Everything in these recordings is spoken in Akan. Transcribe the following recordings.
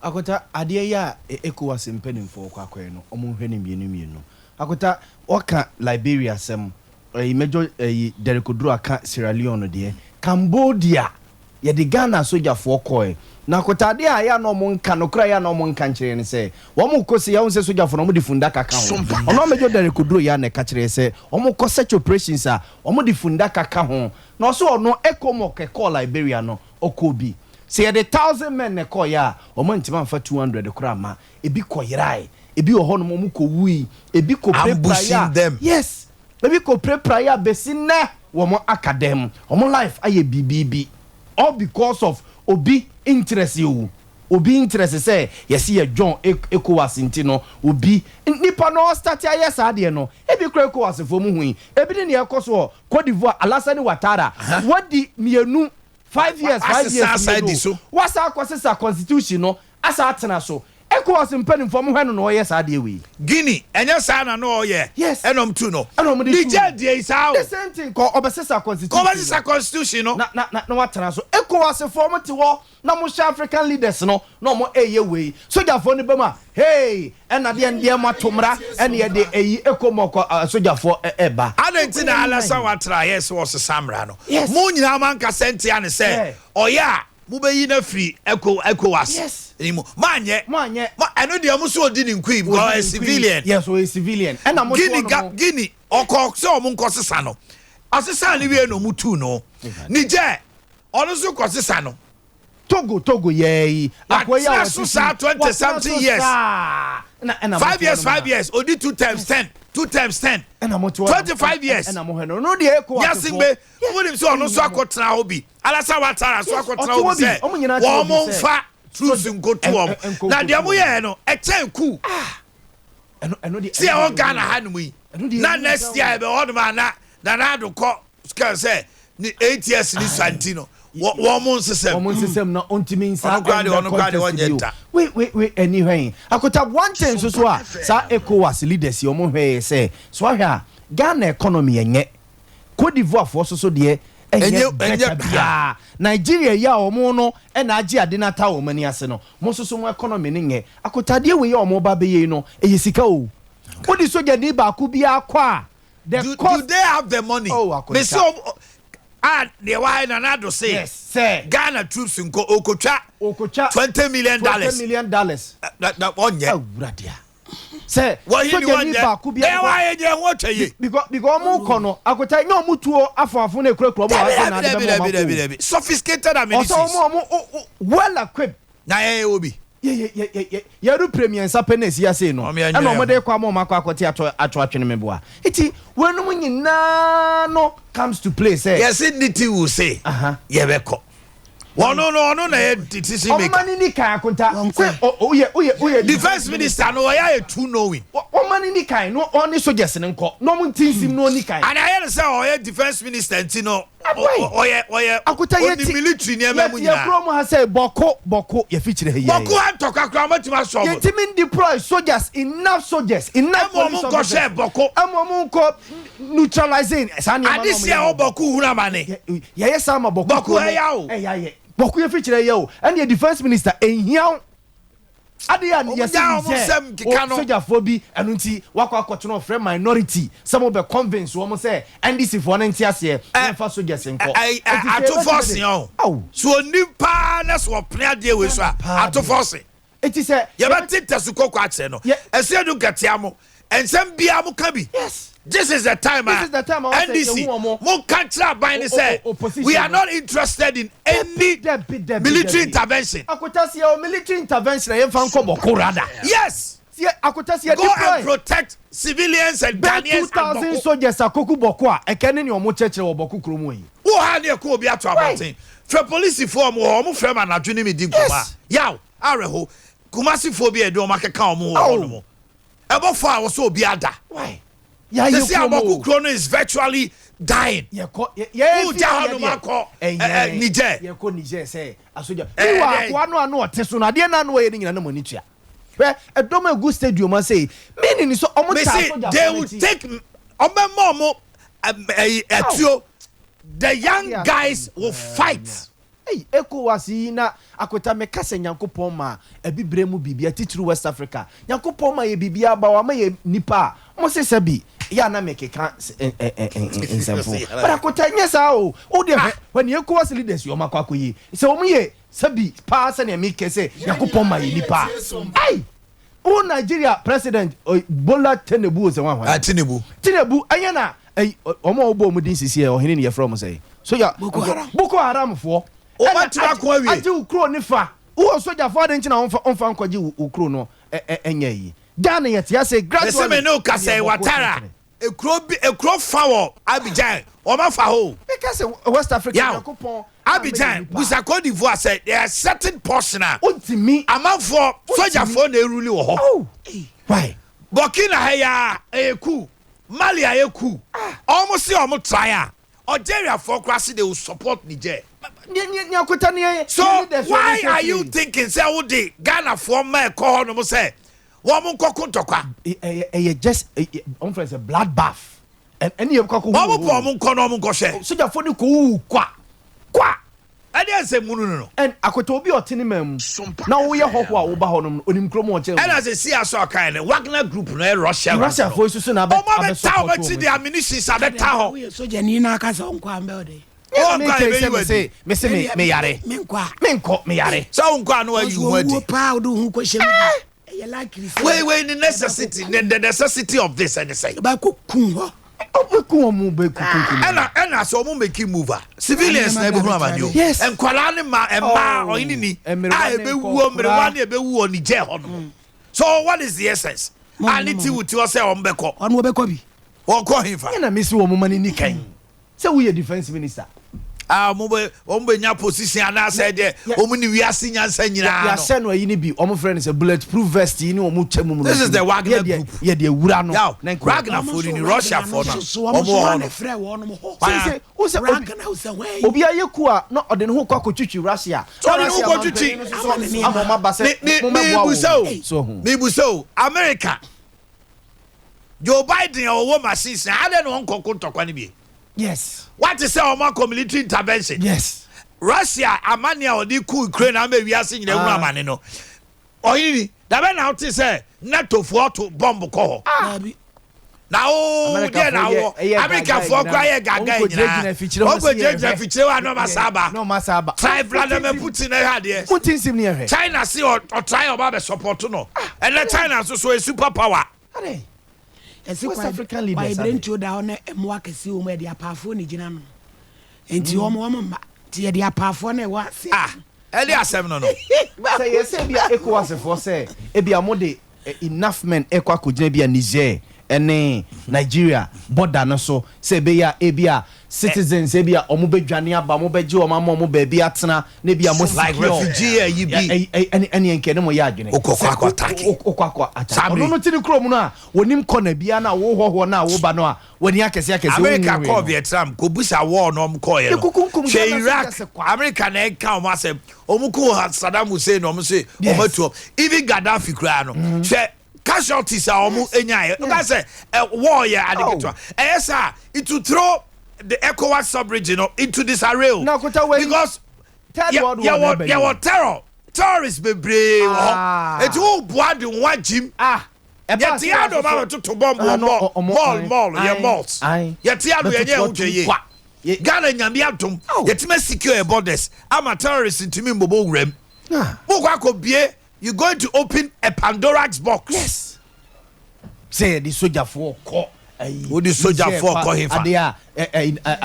akota ade ya ECOWAS mpanimfo kwa akwa no omo hwe ne mienu akota oka Liberia sem Major Derek Oduro aka Sierra Leone de Cambodia ye de Ghana sojafo koe na akota ade ya no mo nka no kra ya no mo nka nkire ne se wo mo kosi ya wonse sojafo no mo difunda kaka ho ono Major Derek Oduro ya na ka kire se wo mo ko search operations a wo mo difunda kaka ho na so ono ekomok call Liberia no okobi say the 1,000 men ne call ya o man ntima fa 200 kura ma ebi koyrai ebi oho no mo ko wui ebi ko prepare yes ebi ko prepare besine wo mo academ o mo life aye bibibi all because of obi interest you obi interest say yes ye John ECOWAS ntino obi nipa no start aye saade no ebi kura ECOWAS fo mu hui ebi ne ekoso Cote d'Ivoire Alassane Ouattara wadi mienu 5 years what's our constitution no asa atena so ECOWAS mpanimfo mo hwenu no yes ade we Guinea enya sa na no ye yes enom tu no Niger dey sao the same thing ko obesesa constitution no na watena so ECOWAS form te wo na mo African leaders no mo eye we sojafo ne bema hey ena de ndie matomra ena ye de eyi ekomoko sojafo eba adentina Alassane Ouattara yes was samra no mo nyina man ka sente ane se oya mu be na free ECOWAS yes imo manye eno de amuso odi ni nkui because a civilian yes o a civilian ena mo Guinea okọ se o mu nkosesa no asesa ni we no mutu no Niger ono so kosesa no Togo yeah akoya so 20 something years 5 years odi 2 times 10 25 years ena mo heno no de ECOWAS yasimbe woni so ono so akotena hobi Alassane Ouattara so akotena hobi se wo mo mfa truth nkotu wo na de mo ye no e chen Coup eno de see o Ghana hanu yi na next year be ho na do ko say ni 8 years ni Santino wo system na ontimi nsa we anyway akota one thing so a sa ECOWAS leaders yo mo hwe say so ahwa Ghana economy enye Cote d'Ivoire for so de enye bia Nigeria ya omo no e na agi ade na ta omo ni ase no mo so mo economy ne nye akota de we ya omo ba be ye no e sika o odi so je ni ba ku bia kwa do they have the money me so the why na do say yes sir Ghana troops nko okotwa $20 million that one yeah awuradia say what you want ba ku bia why je ho twaye because mo kono akota nya omutuo afafo na ekura mo ase na de be sophisticated amenities so well equipped na obi ya ru premier sapenes ya say no e no mo de kwa mo makwa akote ato atwene meboa iti wenum nyina no comes to play say yes niti will say ye beko no na decision maker omani ni kan akonta oye defense minister no ya too knowing omani ni kan no oni soldiers ne nko no mo tinsim no ni kan and I hear say oye defense minister ntino oye akuta ye military ne ma munya ye from ha say boko ye feature he boko antoka kra matima so ye timi deploy soldiers enough police go share boko amom ko neutralizing sani ma this year boko huna mane ye sama boko ya o ye boko ye feature ye o and the defense minister enhiaw ade ya yes soldier for bi enu nti wakwa akoto no free minority some of the convince wo mo say NDC for na ntiase e fa soldiers nko ato force yo so nipa na so plan de we so ato force it is say ye ba tita su kokwa ate no ese du gatia mo ensem bia mo ka bi yes this is the time NDC mo kantra ban ni say we are not interested in any military intervention akotasi o military intervention e fan ko boko rada yes akotasi go and protect civilians and Ghanaians 2000 soldiers akoku boko a ekene ni omo chechire wo boko kromo yi wo ha ne ko obi ato abaten for police for mo frem anadwo ni medi nkoma yaw areho kumasi fo bi e do makeka omo wo no mo ebo fo a wo so obi ada why this Aboku Chrono is virtually dying. Niger. Niger say asoja. Anu oteso na de na no ye nyina na monitua. E dom egu stadium say meaning so omo ta asoja. They will take the young guys will fight. Hey, ECOWAS yi na akota meka se Nyankopon ma ebibre mu bibia titru West Africa. Nyankopon ma ye bibia ba wa ma ye nipa. Mo se sabi ya na mekeka nsemfo. But akota nyesa o de when ECOWAS leaders yo makwa koyi. Se o ye sabi pa se na meke se Nyankopon ma ye nipa. Hey! O Nigeria president Bola Tinubu se wan hwan. Tinubu ayana omo obo mu din sisi e ohene ne ye from say. So ya Boko Haram fo. O ma tira ko awie. Aje ukro ne fa. Wo soja fo de nchina onfa nkoje ukro no enye yi. Ghana yet ya say gradually. Se me no ka say watara. Ekro fa wo Abidjan. O ma fa ho. Because West Africa Yakupon Abidjan, Busa Cote d'Ivoire said there are certain portion Untimi amount for soldier for the rule ho. Oh. Why? Burkina haya Coup. Mali a Coup. Almost see almost try. Algeria for crossing they will support Niger. So why are you thinking say wo dey Ghana for me call no say wo mo kokun tokwa just on friends a blood bath and any of kokun wo mo mo nko no mo nko hwe so ja for ni ko kwa ade say munu no and akwata obi otene mam na wo ye hoho a wo ba ho no onim kromo o che and as see aso kan ne Wagner group no Russia for so na be support the ammunition abeta ho so je ni na aka so nko ambe ode me yare me yare so nko anu ayi hu adi pa do hu ko hye wait the necessity of this and say ba ko kun ho and so mo make move civilians na be hu amanyo en kwala ne ma emma oyini ni a be wu mrewa na be wu oni je ho no so what is the essence and it will to say on beko onu beko bi o ko hinfa na mesi wo mo mani ni kan say we defense minister mo be nya position na say de o mu ni wiase nyansa nyina no ya say no ayi ni bi o mo friend say bulletproof vest yi ni o mu twam mu this is the Wagner group ye de wura no Wagner for in Russia for now o mo na frɛ wo no ho say o say Wagner say wey obi ayeku a no ode ne ho kwa twitwi Russia so ne ho kwa twitwi amoma ba say me buso America Joe Biden o machines ade no nkoko ntokwa ne bi yes what is say our military intervention yes Russia amania odi ku Ukraine am wiase nyina hu amane no oyini da be na oti say NATO for to bomb ko na o dey na wo America for kwa ye gaga nyina o go jeje fichire wa no masaba try Vladimir Putin na ha de Putin sim ne he China see or try oba be support no and let China so a super power West African leaders by brento da on emo akese o me de apafo ni gina no enti o mo ma ti de apafo na wa se ele asem no say yes e bia ECOWAS for say e bia mo de enough men ekwa ko gina bia Niger ene Nigeria border no so say be ya e bia citizens e bia omo bedwane aba mo beje o mama mo ba bia tena na bia mo like refugee you be any nke ne mo ya adwene okokwa attack no tini krom no a wonim kona bia na wo hoho na wo ba no a woni akese America call Vietnam ko busa war no mo call ye she Iraq America na enka o ma say omuko Saddam Hussein no mo say o matu even Gaddafi kra no she casualties are omu enyaye no ka say war ye adeketo sir it to throw the ECOWAS sub-region into disarray because terrorists be brave it will board in one gym yet the other man to bomb mall your malls yet the other Ghana nyame atom yet me secure borders ama terrorists into me mobile rem you're going to open a Pandora's box. Yes. Say the soldier for call. What the soldier for call him? A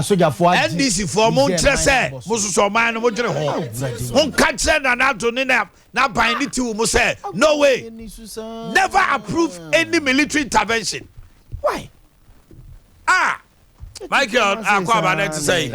soldier for NDC for Montrese. Musu man no jere ho. Won catch na na to na bind it to say no way. Never approve any military intervention. Why? Michael, to say,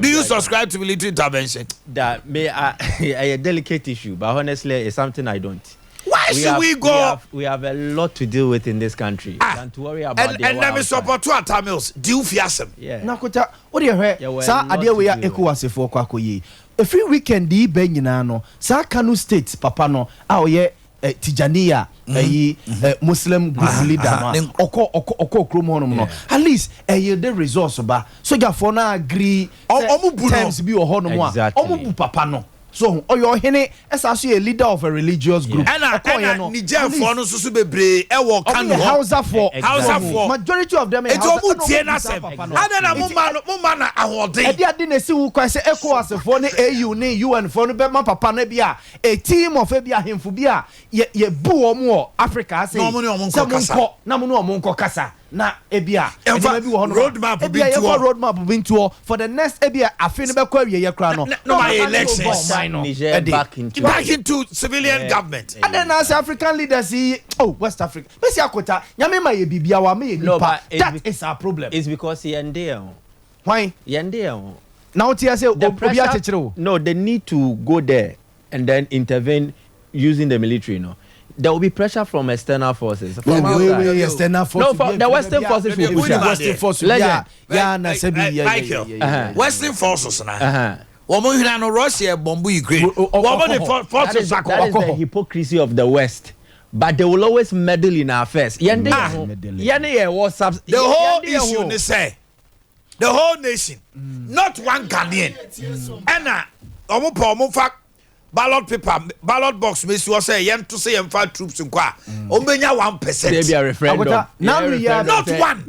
do you subscribe to military intervention? That may a delicate issue, but honestly, it's something I don't. Why should we go? We have a lot to deal with in this country. Than to worry about. And let me support two Tamils. Do you fear some? Yeah. Nakota, what do you hear? Sa adia we are ECOWAS for kwakoye. Every weekend di be nyina no. Sa Kano State papa no. Ye Tijaniya Muslim group leader no oko kromo no at least the resource ba so ja for na agree terms bi o ho no mo a omu bu papa no so Omanhene as a leader of a religious group and Niger for no susu bebre e wo kan no Hausa for majority of them it omu tie na sem adana mo ma na ahode e dia de na si wu kwa se ECOWAS for ne AU ne UN for no be ma papa na bia a team of bia hemfu bia ye bu omo Africa say na mo no omo kasa na ebia roadmap bintuo for the next ebia afin be kwa wiye kra no my elections Niger back into civilian government and then as African leaders West Africa besi akota nyame ma ye bibia wa me nipa that is our problem. It's because yende why yende now tia say obi achechero no they need to go there and then intervene using the military there will be pressure from external forces. From external forces. No, the Western forces will push Western forces. Western forces now. Omanhene no Russia bomb Ukraine. That is the hypocrisy of the West. But they will always meddle in our affairs. The whole issue they say. The whole nation, not one Ghanaian. And omo fact ballot paper, ballot box, Miss was say, yen to say, and 5 troops in Qua. Omenya 1%. Maybe a referendum. Not one.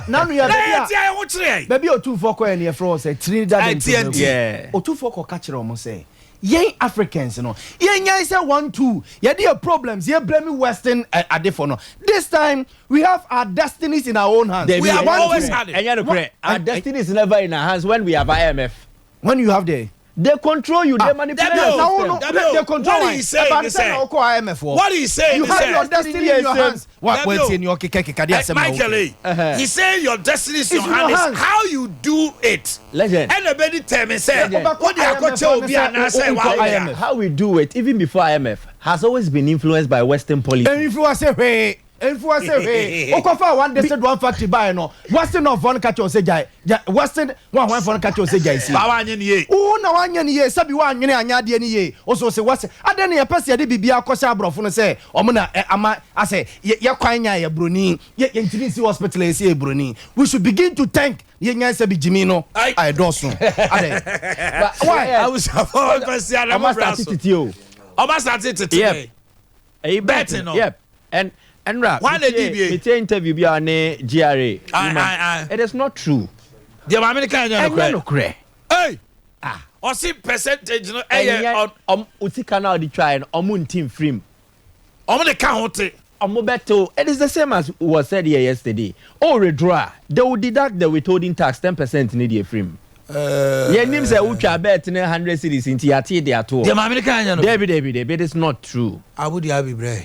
Now we are baby or 2 for any fraud say Trinidad and yeah. Or 2 for catcher almost say. Ye Africans, Ye say 1 2. Ye dear problems. Ye blame Western adefono. This time we have our destinies in our own hands. We have always had it. And our destiny is never in our hands when we have IMF. When you have they control you, they manipulate you. They control what he saying? What he saying? You have your destiny in your hands. What's in your Michael, he saying your destiny is in your hands. How you do it? Legend. Anybody tell me say what how we do it, even before IMF, has always been influenced by Western policy. Okofa one day said 150 buy no Western of one catch or say Western one for catch or say see na wanya ni ye sabi wa nwene anya de ni ye also say what adene ye pese de bibia akosa abrofo no say omo na ama ase ye kwan nya ye broni ye ntiri si hospital ye say broni. We should begin to thank ye nya say bi jimi no I do so ade why I was about to say I'm started today betting no yep and rap it's an interview be on GRA. It is not true. The American no cray. Hey, or see percentage no on utika now the try and omun team frame. The count beto. It is the same as was said here yesterday. Redraw. They will deduct the withholding tax 10% in the frame. Your name say ucha bet 100 cities into your tea there too. The American David, it is not true. I would have be brave.